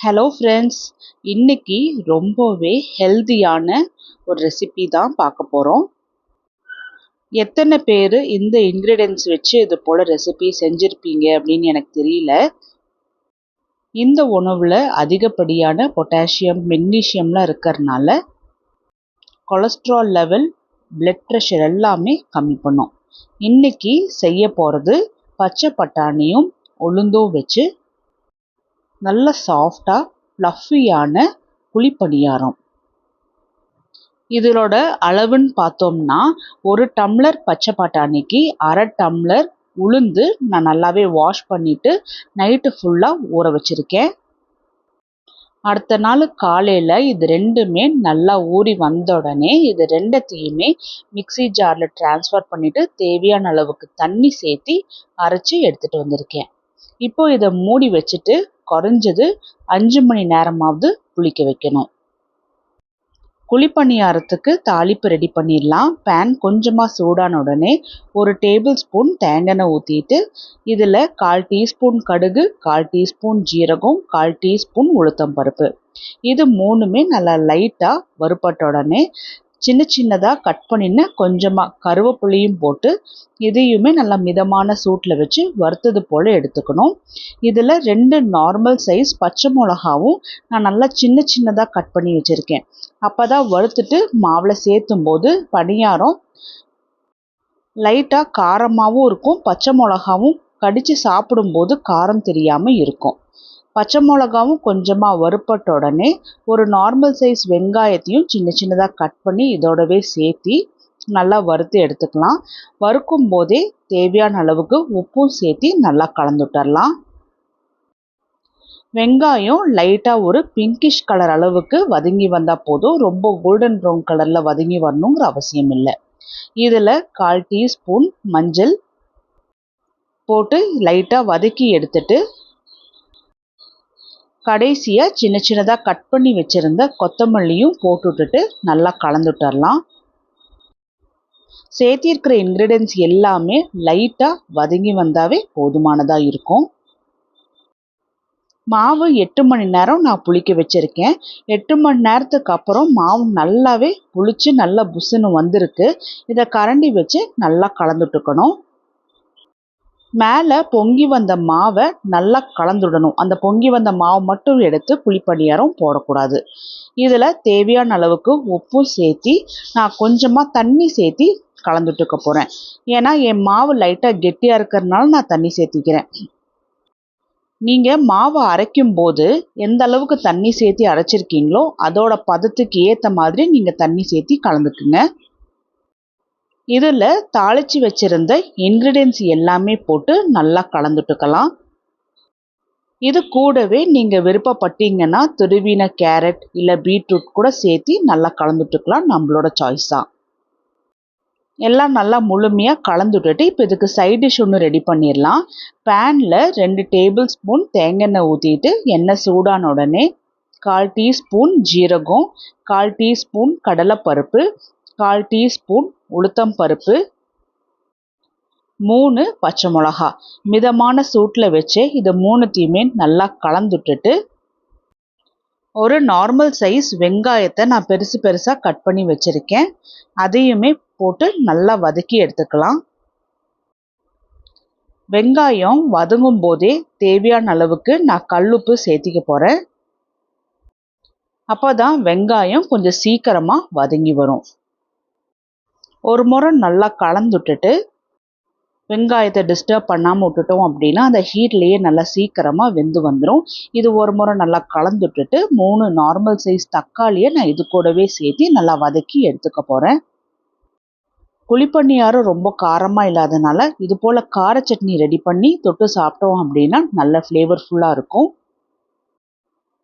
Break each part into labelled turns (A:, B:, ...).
A: Hello friends, இன்னைக்கு ரொம்பவே ஹெல்தியான ஒரு ரெசிபி தான் பார்க்க போகிறோம். எத்தனை பேர் இந்த இன்க்ரீடியன்ஸ் வச்சு இது போல் ரெசிபி செஞ்சுருப்பீங்க அப்படின்னு எனக்கு தெரியல. இந்த உணவில் அதிகப்படியான பொட்டாசியம் மெக்னீஷியம்லாம் இருக்கிறதுனால கொலஸ்ட்ரால் லெவல், பிளட் ப்ரெஷர் எல்லாமே கம்மி பண்ணும். இன்னைக்கு செய்ய போகிறது பச்சை பட்டாணியும் உளுந்தும் வச்சு நல்ல சாஃப்டாக ஃப்ளஃபியான குழிப்பணியாரம். இதோட அளவுன்னு பார்த்தோம்னா, ஒரு டம்ளர் பச்சை பட்டாணிக்கு அரை டம்ளர் உளுந்து நான் நல்லாவே வாஷ் பண்ணிவிட்டு நைட்டு ஃபுல்லாக ஊற வச்சுருக்கேன். அடுத்த நாள் காலையில் இது ரெண்டுமே நல்லா ஊறி வந்த உடனே இது ரெண்டத்தையுமே மிக்ஸி ஜாரில் ட்ரான்ஸ்ஃபர் பண்ணிவிட்டு தேவையான அளவுக்கு தண்ணி சேர்த்து அரைச்சி எடுத்துகிட்டு வந்திருக்கேன். இப்போ இதை மூடி வச்சுட்டு குறைஞ்சது 5 மணி நேரமாவது புளிக்க வைக்கணும். குழிப்பணியாரத்துக்கு தாளிப்பு ரெடி பண்ணிடலாம். பேன் கொஞ்சமாக சூடான உடனே 1 டேபிள் ஸ்பூன் தேங்காய் எண்ணெய் ஊற்றிட்டு இதில் 1/4 டீஸ்பூன் கடுகு, 1/4 டீஸ்பூன் ஜீரகம், 1/4 டீஸ்பூன் உளுத்தம் பருப்பு, இது மூணுமே நல்லா லைட்டாக வறுப்பட்ட உடனே சின்ன சின்னதாக கட் பண்ணின கொஞ்சமாக கருவேப்பிலையும் போட்டு இதையுமே நல்லா மிதமான சூட்டில் வச்சு வறுத்தது போல் எடுத்துக்கணும். இதில் 2 நார்மல் சைஸ் பச்சை மிளகாவும் நான் நல்லா சின்ன சின்னதாக கட் பண்ணி வச்சுருக்கேன். அப்போ தான் வறுத்துட்டு மாவில் சேர்த்தும் போது பணியாரம் லைட்டாக காரமாகவும் இருக்கும், பச்சை மிளகாவும் கடித்து சாப்பிடும்போது காரம் தெரியாமல் இருக்கும். பச்சை மிளகாவும் கொஞ்சமாக வறுப்பட்ட உடனே ஒரு நார்மல் சைஸ் வெங்காயத்தையும் சின்ன சின்னதாக கட் பண்ணி இதோடவே சேர்த்து நல்லா வறுத்து எடுத்துக்கலாம். வறுக்கும் போதே தேவையான அளவுக்கு உப்பும் சேர்த்து நல்லா கலந்துட்டரலாம். வெங்காயம் லைட்டாக ஒரு பிங்கிஷ் கலர் அளவுக்கு வதங்கி வந்தால் போதும், ரொம்ப கோல்டன் ப்ரௌன் கலரில் வதங்கி வரணுங்கிற அவசியம் இல்லை. இதில் 1/4 டீஸ்பூன் மஞ்சள் போட்டு லைட்டாக வதக்கி எடுத்துட்டு கடைசியாக சின்ன சின்னதாக கட் பண்ணி வச்சுருந்த கொத்தமல்லியும் போட்டுவிட்டுட்டு நல்லா கலந்துட்டரலாம். சேர்த்திருக்கிற இன்க்ரீடியன்ஸ் எல்லாமே லைட்டாக வதங்கி வந்தாவே போதுமானதாக இருக்கும். மாவு 8 மணி நேரம் நான் புளிக்க வச்சுருக்கேன். 8 மணி நேரத்துக்கு அப்புறம் மாவு நல்லாவே புளிச்சு நல்லா புசுன்னு வந்திருக்கு. இதை கரண்டி வச்சு நல்லா கலந்துட்டுக்கணும். மேலே பொங்கி வந்த மாவை நல்லா கலந்துடணும். அந்த பொங்கி வந்த மாவு மட்டும் எடுத்து குழிப்பணியாரம் போடக்கூடாது. இதில் தேவையான அளவுக்கு உப்பும் சேர்த்தி நான் கொஞ்சமாக தண்ணி சேர்த்தி கலந்துட்டுக்க போகிறேன். ஏன்னா என் மாவு லைட்டாக கெட்டியாக இருக்கிறதுனால நான் தண்ணி சேர்த்திக்கிறேன். நீங்கள் மாவை அரைக்கும் போது எந்த அளவுக்கு தண்ணி சேர்த்தி அரைச்சிருக்கீங்களோ அதோட பதத்துக்கு ஏற்ற மாதிரி நீங்கள் தண்ணி சேர்த்தி கலந்துக்குங்க. இதில் தாளித்து வச்சுருந்த இன்க்ரீடியன்ஸ் எல்லாமே போட்டு நல்லா கலந்துட்டுக்கலாம். இது கூடவே நீங்கள் விருப்பப்பட்டீங்கன்னா துருவின கேரட் இல்லை பீட்ரூட் கூட சேர்த்து நல்லா கலந்துட்டுக்கலாம், நம்மளோட சாய்ஸ் தான். எல்லாம் நல்லா முழுமையாக கலந்துட்டுட்டு இப்போ இதுக்கு சைட் டிஷ் ஒன்று ரெடி பண்ணிடலாம். பேனில் 2 டேபிள் ஸ்பூன் தேங்காய் எண்ணெய் ஊற்றிட்டு எண்ணெய் சூடான உடனே 1/4 டீஸ்பூன் ஜீரகம், 1/4 டீஸ்பூன் கடலைப்பருப்பு, 1/4 டீஸ்பூன் உளுத்தம் பருப்பு, 3 பச்சை மிளகா மிதமான சூட்டில் வச்சு இது மூணுத்தையுமே நல்லா கலந்துட்டுட்டு ஒரு நார்மல் சைஸ் வெங்காயத்தை நான் பெருசு பெருசாக கட் பண்ணி வச்சுருக்கேன். அதையுமே போட்டு நல்லா வதக்கி எடுத்துக்கலாம். வெங்காயம் வதங்கும் போதே தேவையான அளவுக்கு நான் கல்லுப்பு சேர்த்திக்க போகிறேன். அப்போ தான் வெங்காயம் கொஞ்சம் சீக்கிரமாக வதங்கி வரும். ஒரு முறை நல்லா கலந்துட்டுட்டு வெங்காயத்தை டிஸ்டர்ப் பண்ணாமல் விட்டுட்டோம் அப்படின்னா அந்த ஹீட்லேயே நல்லா சீக்கிரமாக வெந்து வந்துடும். இது ஒரு முறை நல்லா கலந்துட்டுட்டு 3 நார்மல் சைஸ் தக்காளியை நான் இது கூடவே சேர்த்து நல்லா வதக்கி எடுத்துக்க போகிறேன். குழிப்பணியாரம் ரொம்ப காரமாக இல்லாதனால இது போல் கார சட்னி ரெடி பண்ணி தொட்டு சாப்பிட்டோம் அப்படின்னா நல்ல ஃப்ளேவர்ஃபுல்லாக இருக்கும்.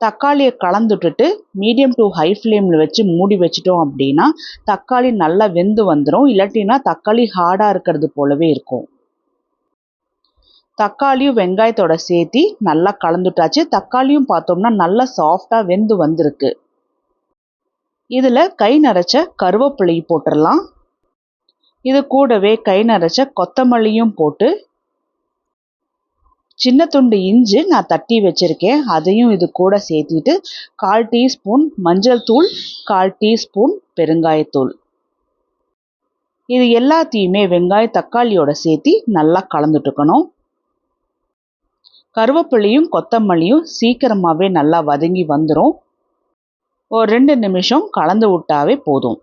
A: தக்காளியை கலந்துட்டுட்டு மீடியம் டு ஹை ஃப்ளேமில் வச்சு மூடி வச்சிட்டோம் அப்படின்னா தக்காளி நல்லா வெந்து வந்துடும். இல்லாட்டினா தக்காளி ஹார்டாக இருக்கிறது போலவே இருக்கும். தக்காளியும் வெங்காயத்தோட சேர்த்து நல்லா கலந்துட்டாச்சு. தக்காளியும் பார்த்தோம்னா நல்லா சாஃப்டாக வெந்து வந்திருக்கு. இதில் கை நரைச்ச கருவேப்பிலை போட்டுடலாம். இது கூடவே கை நரைச்ச கொத்தமல்லியும் போட்டு சின்ன துண்டு இஞ்சி நான் தட்டி வச்சுருக்கேன், அதையும் இது கூட சேர்த்திட்டு 1/4 டீஸ்பூன் மஞ்சள் தூள், 1/4 டீஸ்பூன் பெருங்காயத்தூள், இது எல்லாத்தையுமே வெங்காய தக்காளியோட சேர்த்து நல்லா கலந்துட்டுக்கணும். கருவேப்பிலையும் கொத்தமல்லியும் சீக்கிரமாகவே நல்லா வதங்கி வந்துடும். ஒரு 2 நிமிஷம் கலந்து விட்டாவே போதும்.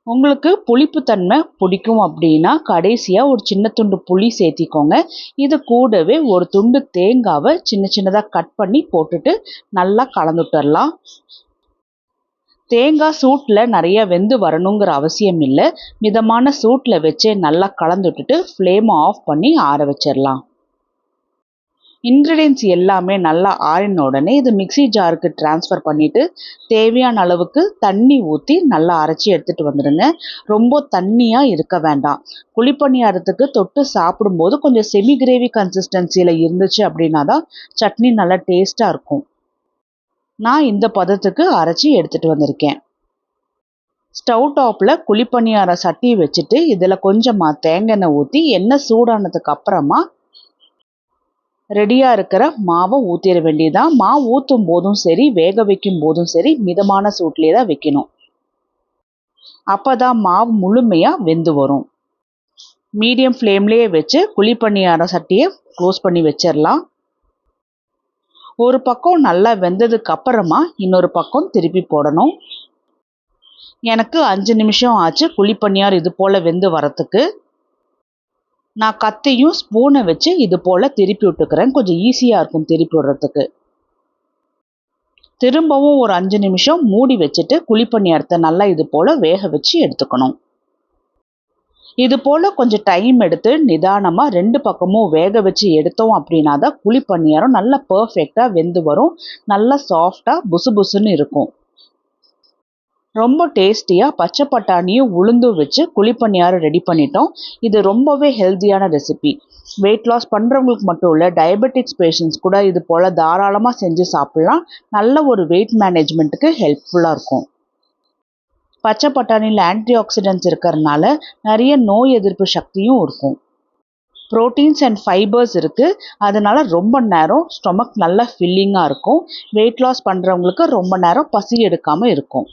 A: உங்களுக்கு புளிப்புத்தன்மை பிடிக்கும் அப்படின்னா கடைசியாக ஒரு சின்ன துண்டு புளி சேர்த்திக்கோங்க. இது கூடவே ஒரு துண்டு தேங்காவை சின்ன சின்னதாக கட் பண்ணி போட்டுட்டு நல்லா கலந்துட்டுடலாம். தேங்காய் சூட்டில் நிறைய வெந்து வரணுங்கிற அவசியம் இல்லை. மிதமான சூட்டில் வச்சே நல்லா கலந்துட்டுட்டு ஃப்ளேமை ஆஃப் பண்ணி ஆற வச்சிடலாம். இன்க்ரீடியன்ட்ஸ் எல்லாமே நல்லா ஆறின உடனே இது மிக்ஸி ஜாருக்கு ட்ரான்ஸ்ஃபர் பண்ணிவிட்டு தேவையான அளவுக்கு தண்ணி ஊற்றி நல்லா அரைச்சி எடுத்துகிட்டு வந்துடுங்க. ரொம்ப தண்ணியாக இருக்க வேண்டாம். குழிப்பணியாரத்துக்கு தொட்டு சாப்பிடும்போது கொஞ்சம் செமி கிரேவி கன்சிஸ்டன்சியில் இருந்துச்சு அப்படின்னா தான் சட்னி நல்லா டேஸ்ட்டாக இருக்கும். நான் இந்த பதத்துக்கு அரைச்சி எடுத்துகிட்டு வந்திருக்கேன். ஸ்டவ் டாப்பில் குழிப்பணியார சட்டி வச்சுட்டு இதில் கொஞ்சமாக தேங்காய் எண்ணெய் ஊற்றி எண்ணெய் சூடானதுக்கு அப்புறமா ரெடியாக இருக்கிற மாவை ஊற்றிட வேண்டியதான். மாவு ஊற்றும் போதும் சரி, வேக வைக்கும் போதும் சரி, மிதமான சூட்லேயே தான் வைக்கணும். அப்போ தான் மாவு முழுமையாக வெந்து வரும். மீடியம் ஃப்ளேம்லேயே வச்சு குழிப்பணியார சட்டியை க்ளோஸ் பண்ணி வச்சிடலாம். ஒரு பக்கம் நல்லா வெந்ததுக்கு அப்புறமா இன்னொரு பக்கம் திருப்பி போடணும். எனக்கு 5 நிமிஷம் ஆச்சு குழிப்பணியார் இது போல் வெந்து வரத்துக்கு. நான் கத்தியும் ஸ்பூனை வச்சு இது போல் திருப்பி விட்டுக்கிறேன். கொஞ்சம் ஈஸியாக இருக்கும் திருப்பி விடுறதுக்கு. திரும்பவும் ஒரு 5 நிமிஷம் மூடி வச்சுட்டு குழிப்பணியாரத்தை நல்லா இது போல் வேக வச்சு எடுத்துக்கணும். இது போல் கொஞ்சம் டைம் எடுத்து நிதானமாக 2 பக்கமும் வேக வச்சு எடுத்தோம் அப்படின்னா தான் குழிப்பணியாரம் நல்லா பர்ஃபெக்டாக வெந்து வரும். நல்லா சாஃப்டாக புசு புசுன்னு இருக்கும். ரொம்ப டேஸ்டியாக பச்சை பட்டாணியும் உளுந்தும் வச்சு குழிப்பணியாரம் ரெடி பண்ணிட்டோம். இது ரொம்பவே ஹெல்த்தியான ரெசிபி. வெயிட் லாஸ் பண்ணுறவங்களுக்கு மட்டும் இல்லை, டயபெட்டிக்ஸ் பேஷண்ட்ஸ் கூட இது போல் தாராளமாக செஞ்சு சாப்பிட்லாம். நல்ல ஒரு வெயிட் மேனேஜ்மெண்ட்டுக்கு ஹெல்ப்ஃபுல்லாக இருக்கும். பச்சை பட்டாணியில் ஆன்டி ஆக்சிடென்ட்ஸ் இருக்கிறதுனால நிறைய நோய் எதிர்ப்பு சக்தியும் இருக்கும். ப்ரோட்டீன்ஸ் அண்ட் ஃபைபர்ஸ் இருக்குது. அதனால் ரொம்ப நேரம் ஸ்டொமக் நல்லா ஃபில்லிங்காக இருக்கும். வெயிட் லாஸ் பண்ணுறவங்களுக்கு ரொம்ப நேரம் பசி எடுக்காமல் இருக்கும்.